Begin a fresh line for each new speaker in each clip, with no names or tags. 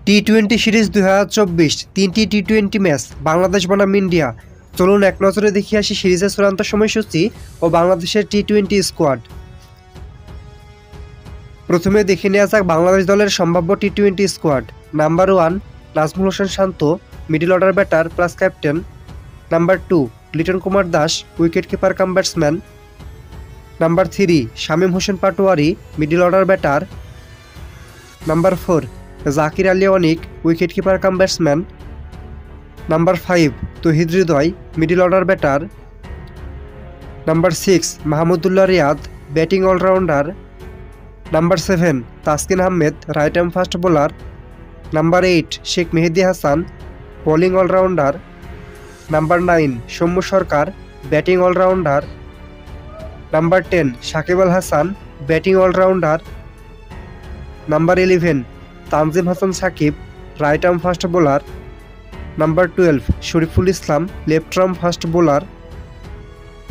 টি-20 series 2024 তিনটি টি-20 match Bangladesh বনাম India. চলুন এক নজরে দেখে আসি সিরিজের চূড়ান্ত সময়সূচি ও বাংলাদেশের টি-20 স্কোয়াড। প্রথমে দেখে নেওয়া যাক বাংলাদেশ দলের সম্ভাব্য টি-20 squad. Number 1 Najmul Hossain Shanto, middle order batter plus captain. Number 2 Liton Kumar Das, wicket keeper cum batsman. Number 3 Shamim Hossain Patwari, middle order batter. Number 4 Jaker Ali Anik, wicket keeper cum batsman. Number 5 Towhid Hridoy, middle order batter. Number 6 Mahmudullah Riyad, batting allrounder. Number 7 Taskin Ahmed, right arm fast bowler. Number 8 Sheikh Mehedi Hasan, bowling allrounder. Number 9 Soumya Sarkar, batting allrounder. Number 10 Shakib Al Hasan, batting allrounder. Number 11 Tanzim Hasan Sakib, right arm fast bowler. Number 12 Shoriful Islam, left arm fast bowler.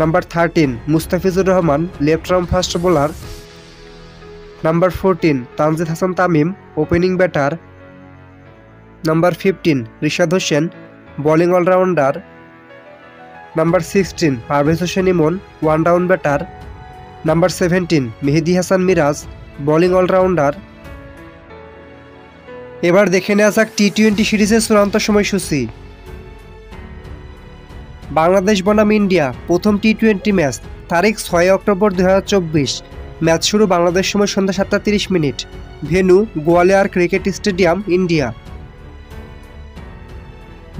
Number 13 Mustafizur Rahman, left arm fast bowler. Number 14 Tanzid Hasan Tamim, opening batter. Number 15 Rishad Hossain, bowling allrounder. Number 16 Parvez Hossain Emon, one down batter. Number 17 Mehedi Hasan Miraz, bowling allrounder. এবার দেখে নেওয়া যাক টি-20 সিরিজের চূড়ান্ত সময়সূচি। বাংলাদেশ বনাম India প্রথম টি-20 match তারিখ 6 অক্টোবর 2024। ম্যাচ শুরু বাংলাদেশ সময় সন্ধ্যা 7:30। Venue Gwalior cricket stadium, India.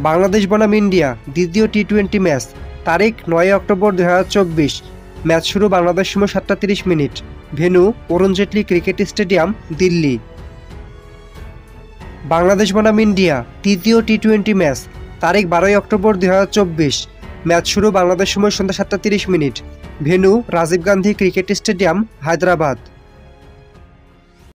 Bangladesh বনাম ইন্ডিয়া দ্বিতীয় টি-20 ম্যাচ তারিখ 9 অক্টোবর 2024। ম্যাচ শুরু বাংলাদেশ সময় 7:30। Venue Arun Jaitley cricket stadium, Delhi. Bangladesh বনাম ইন্ডিয়া তৃতীয় টি-20 ম্যাচ তারিখ 12 অক্টোবর 2024। ম্যাচ শুরু বাংলাদেশ সময় সন্ধ্যা 7:30। ভেন্যু রাজীব গান্ধী ক্রিকেট স্টেডিয়াম, হায়দ্রাবাদ।